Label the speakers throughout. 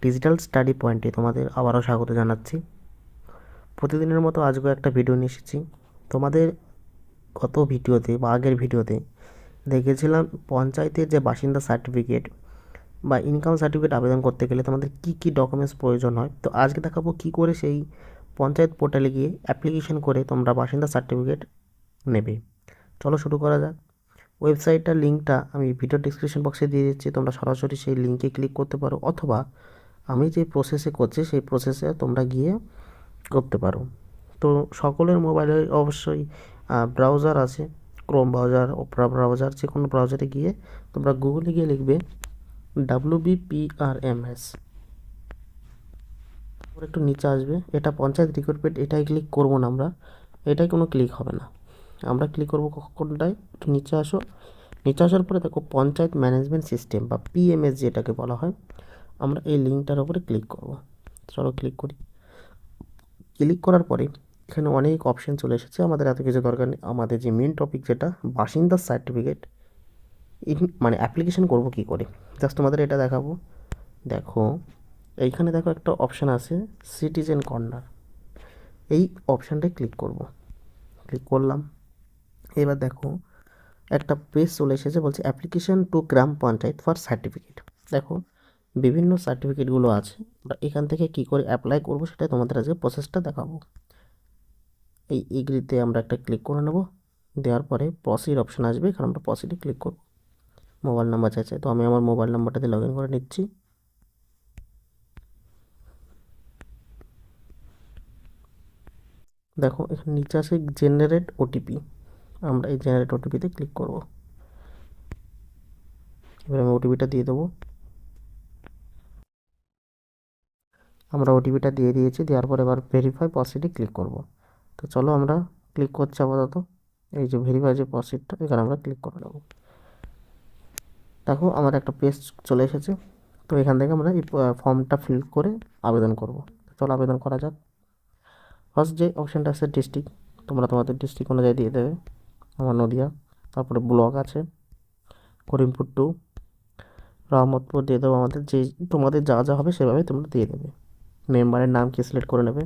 Speaker 1: Digital study পয়েন্টে তোমাদের আবারও স্বাগত জানাচ্ছি। প্রতিদিনের মতো আজকেও একটা ভিডিও নিয়ে এসেছি। তোমাদের গত ভিডিওতে বা আগের ভিডিওতে দেখেছিলাম পঞ্চায়েতের যে বাসিন্দা সার্টিফিকেট বা ইনকাম সার্টিফিকেট আবেদন করতে গেলে তোমাদের কী কী ডকুমেন্টস প্রয়োজন হয়। তো আজকে দেখাবো কী করে সেই পঞ্চায়েত পোর্টালে গিয়ে অ্যাপ্লিকেশন করে তোমরা বাসিন্দা সার্টিফিকেট নেবে। চলো শুরু করা যাক। ওয়েবসাইটটার লিঙ্কটা আমি ভিডিও ডিসক্রিপশন বক্সে দিয়ে দিচ্ছি, তোমরা সরাসরি সেই লিঙ্কে ক্লিক করতে পারো, অথবা আমি যে প্রসেসে করছি সেই প্রসেসে তোমরা গিয়ে করতে পারো। তো সকলের মোবাইলে অবশ্যই ব্রাউজার আছে, ক্রোম ব্রাউজার, ওপেরা ব্রাউজার, যে কোনো ব্রাউজারে গিয়ে তোমরা গুগলে গিয়ে লিখবে WBPRMS, একটু নিচে আসবে, এটা পঞ্চায়েত রিক্রুটমেন্ট, এটাই ক্লিক করবো না আমরা, এটাই কোনো ক্লিক হবে না। আমরা ক্লিক করবো কোনটায়, একটু নিচে আসো। নিচে আসার পরে দেখো পঞ্চায়েত ম্যানেজমেন্ট সিস্টেম বা PMS যেটাকে বলা হয়, আমরা এই লিঙ্কটার উপরে ক্লিক করব। চলো ক্লিক করি। ক্লিক করার পরে এখানে অনেক অপশন চলে এসেছে, আমাদের এত কিছু দরকার নেই। আমাদের যে মেন টপিক যেটা বাসিন্দার সার্টিফিকেট, মানে অ্যাপ্লিকেশন করব কি করে, জাস্ট তোমাদের এটা দেখাবো। দেখো এইখানে দেখো একটা অপশান আছে সিটিজেন কর্নার, এই অপশানটায় ক্লিক করব। ক্লিক করলাম। এবার দেখো একটা পেজ চলে এসেছে, বলছে অ্যাপ্লিকেশন টু গ্রাম পঞ্চায়েত ফর সার্টিফিকেট। দেখো বিভিন্ন সার্টিফিকেটগুলো আছে, আমরা এখান থেকে কি করে অ্যাপ্লাই করব সেটা তোমাদের আজকে প্রসেসটা দেখাবো। এই এগ্রিতে আমরা একটা ক্লিক করে নেব। দেওয়ার পরে প্রসিড অপশান আসবে, এখানে আমরা প্রসিডে ক্লিক করব। মোবাইল নাম্বার চাইছে, তো আমি আমার মোবাইল নাম্বারটাতে লগ ইন করে নিচ্ছি। দেখো এখানে নিচে আছে জেনারেট OTP, আমরা এই জেনারেট OTPতে ক্লিক করব। এবার আমি OTPটা দিয়ে দেবো। আমরা OTPটা দিয়ে দিয়েছি, দেওয়ার পর এবার ভেরিফাই প্রসিডে ক্লিক করব। তো চলো আমরা ক্লিক করছি আপাতত, এই যে ভেরিফাই যে প্রসিডটা, এখানে আমরা ক্লিক করে নেব। দেখো আমার একটা পেজ চলে এসেছে, তো এখান থেকে আমরা এই ফর্মটা ফিল করে আবেদন করব। চলো আবেদন করা যাক। ফার্স্ট যে অপশানটা আছে ডিস্ট্রিক্ট, তোমরা তোমাদের ডিস্ট্রিক্ট অনুযায়ী দিয়ে দেবে। আমার নদিয়া। তারপরে ব্লক আছে করিমপুর 2, রহমতপুর দিয়ে দেবো। আমাদের যে তোমাদের যা যা হবে সেভাবে তোমরা দিয়ে দেবে। মেম্বারের নাম কি সিলেক্ট করে নেবে।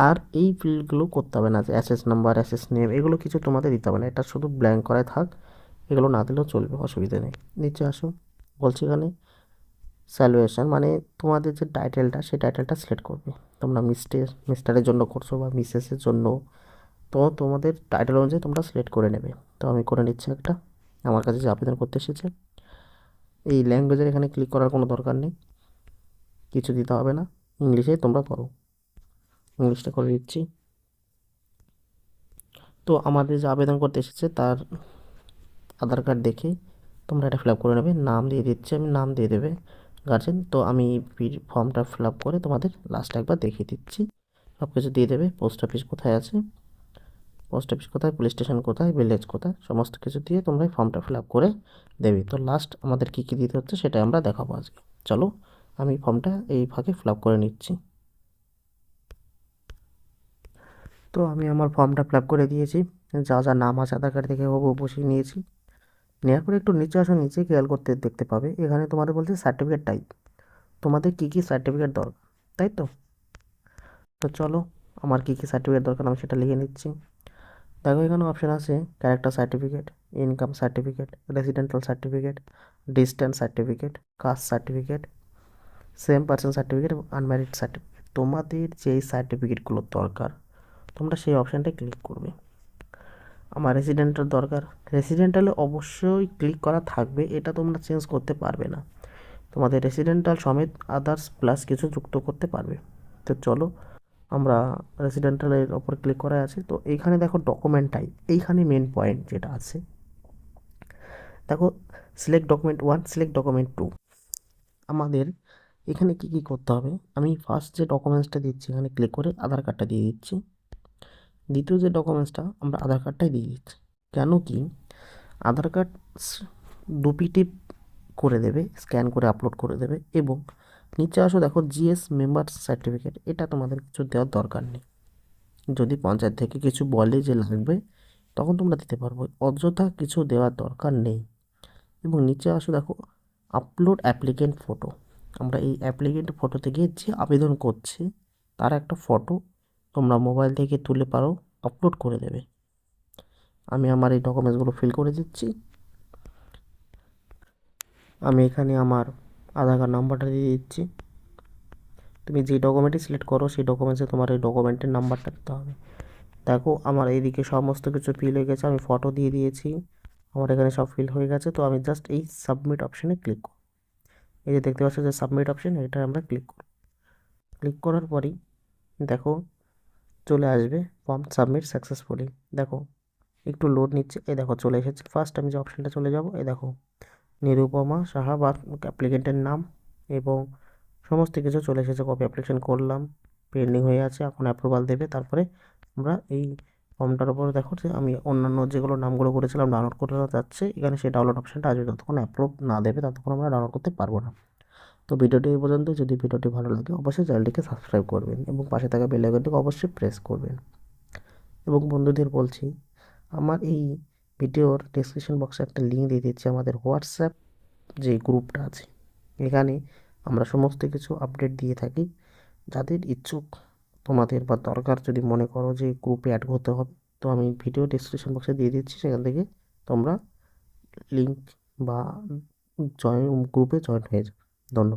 Speaker 1: আর এই ফিল্ডগুলো করতে হবে না, যে অ্যাসেস নাম্বার, অ্যাসেস নেম, এগুলো কিছু তোমাদের দিতে হবে না, এটা শুধু ব্ল্যাঙ্ক করায় থাক, এগুলো না দিলেও চলবে, অসুবিধা নেই। নিচে আসো, বলছি এখানে স্যালুয়েশন, মানে তোমাদের যে টাইটেলটা সেই টাইটেলটা সিলেক্ট করবে। তোমরা মিস্টারের জন্য করছো বা মিসেসের জন্য, তো তোমাদের টাইটেল অনুযায়ী তোমরা সিলেক্ট করে নেবে। তো আমি করে নিচ্ছি একটা, আমার কাছে যে আবেদন করতে এসেছে। এই ল্যাঙ্গুয়েজের এখানে ক্লিক করার কোনো দরকার নেই, কিছু দিতে হবে না, ইংলিশে তোমরা করো। ইংলিশটা করে দিচ্ছি। তো আমাদের যে আবেদন করতে এসেছে তার আধার কার্ড দেখে তোমরা এটা ফিল আপ করে নেবে। নাম দিয়ে দিচ্ছি আমি, নাম দিয়ে দেবে গার্জেন। তো আমি ফর্মটা ফিল আপ করে তোমাদের লাস্ট একবার দেখিয়ে দিচ্ছি। সব কিছু দিয়ে দেবে, পোস্ট অফিস কোথায় আছে, পোস্ট অফিস কোথায়, পুলিশ স্টেশন কোথায়, ভিলেজ কোথায়, সমস্ত কিছু দিয়ে তোমরা এই ফর্মটা ফিল আপ করে দেবে। তো লাস্ট আমাদের কী কী দিতে হচ্ছে সেটা আমরা দেখাবো আজকে। চলো আমি ফর্মটা এই ফাঁকে ফিল আপ করে নিচ্ছি। তো আমি আমার ফর্মটা ফিল আপ করে দিয়েছি, যা যা নাম আছে আধার কার্ড থেকে হবু বসিয়ে নিয়েছি। নেওয়ার পরে একটু নিচে আসো, নিচে খেয়াল করতে দেখতে পাবে এখানে তোমাদের বলছে সার্টিফিকেট টাইপ, তোমাদের কী কী সার্টিফিকেট দরকার, তাই তো। তো চলো আমার কী কী সার্টিফিকেট দরকার আমি সেটা লিখে নিচ্ছি। দেখো এখানে অপশান আছে character certificate, income certificate, residential certificate, distance certificate, caste certificate, same person certificate এবং আনম্যারিড সার্টিফিকেট। তোমাদের যেই সার্টিফিকেটগুলো দরকার তোমরা সেই অপশানটায় ক্লিক করবে। আমার রেসিডেন্টাল দরকার, রেসিডেন্টালে অবশ্যই ক্লিক করা থাকবে, এটা তোমরা চেঞ্জ করতে পারবে না, তোমাদের রেসিডেন্টাল সমেত আদার্স প্লাস কিছু যুক্ত করতে পারবে। তো চলো আমরা রেসিডেন্টালের ওপর ক্লিক করা আছে। তো এইখানে দেখো ডকুমেন্ট টাইপ, এইখানে মেন পয়েন্ট যেটা আছে, দেখো সিলেক্ট ডকুমেন্ট 1, সিলেক্ট ডকুমেন্ট 2। আমাদের এখানে কি কি করতে হবে, আমি ফার্স্ট যে ডকুমেন্টসটা দিচ্ছি এখানে ক্লিক করে আধার কার্ডটা দিয়ে দিচ্ছি। দ্বিতীয় যে ডকুমেন্টসটা আমরা আধার কার্ডটাই দিয়ে দিচ্ছি। কেন কি, আধার কার্ড 2 পিটি করে দেবে, স্ক্যান করে আপলোড করে দেবে। এবং নিচে আসো, দেখো GS মেম্বার সার্টিফিকেট, এটা তোমাদের কিছু দেওয়ার দরকার নেই, যদি পঞ্চায়েত থেকে কিছু বলে যে লাগবে তখন তোমরা দিতে পারবো, অযথা কিছু দেওয়ার দরকার নেই। এবং নিচে আসো, দেখো আপলোড অ্যাপ্লিকেন্ট ফটো। আমরা এই অ্যাপ্লিকেন্ট ফটোতে গিয়ে যে আবেদন করছে তার একটা ফটো তোমরা মোবাইল থেকে তুলে পারো আপলোড করে দেবে। আমি আমার এই ডকুমেন্টসগুলো ফিল করে দিচ্ছি। আমি এখানে আমার আধার কার্ড নাম্বারটা দিয়ে দিচ্ছি। তুমি যে ডকুমেন্টই সিলেক্ট করো সেই ডকুমেন্টসে তোমার এই ডকুমেন্টের নাম্বারটা দিতে হবে। দেখো আমার এইদিকে সমস্ত কিছু ফিল হয়ে গেছে, আমি ফটো দিয়ে দিয়েছি, আমার এখানে সব ফিল হয়ে গেছে। তো আমি জাস্ট এই সাবমিট অপশানে ক্লিক করব। এই যে দেখতে পাচ্ছ যে সাবমিট অপশান, এটা আমরা ক্লিক করব। ক্লিক করার পরেই দেখো চলে আসবে ফর্ম সাবমিট সাকসেসফুলি। দেখো একটু লোড নিচ্ছে, এই দেখো চলে এসেছে। ফার্স্ট আমি যে অপশানটা চলে যাব, এই দেখো নিরুপমা সাহা বা অ্যাপ্লিকেন্টের নাম এবং সমস্ত কিছু চলে এসেছে। কপি অ্যাপ্লিকেশন করলাম, পেন্ডিং হয়ে আছে, এখন অ্যাপ্রুভাল দেবে। তারপরে আমরা এই ফর্মটার উপর দেখো যে আমি অন্যান্য যেগুলো নামগুলো করেছিলাম ডাউনলোড করতে যাচ্ছে, এখানে সেই ডাউনলোড অপশানটা আসবে। যতক্ষণ অ্যাপ্রুভ না দেবে ততক্ষণ আমরা ডাউনলোড করতে পারবো না। তো ভিডিওটি এই পর্যন্ত। যদি ভিডিওটি ভালো লাগে অবশ্যই চ্যানেলটিকে সাবস্ক্রাইব করবেন এবং পাশে থাকা বেল আইকনটিকে অবশ্যই প্রেস করবেন। এবং বন্ধুদের বলছি, আমার এই ভিডিওর ডেসক্রিপশন বক্সে একটা লিঙ্ক দিয়ে দিচ্ছি আমাদের হোয়াটসঅ্যাপ যে গ্রুপটা আছে। এখানে আমরা সমস্ত কিছু আপডেট দিয়ে থাকি। যাদের ইচ্ছুক তোমাদের বা দরকার যদি মনে করো যে গ্রুপে অ্যাড হতে হবে, তো আমি ভিডিও ডেসক্রিপশন বক্সে দিয়ে দিচ্ছি, সেখান থেকে তোমরা লিঙ্ক বা জয়েন গ্রুপে জয়েন হয়ে যাবে। ধন্যবাদ।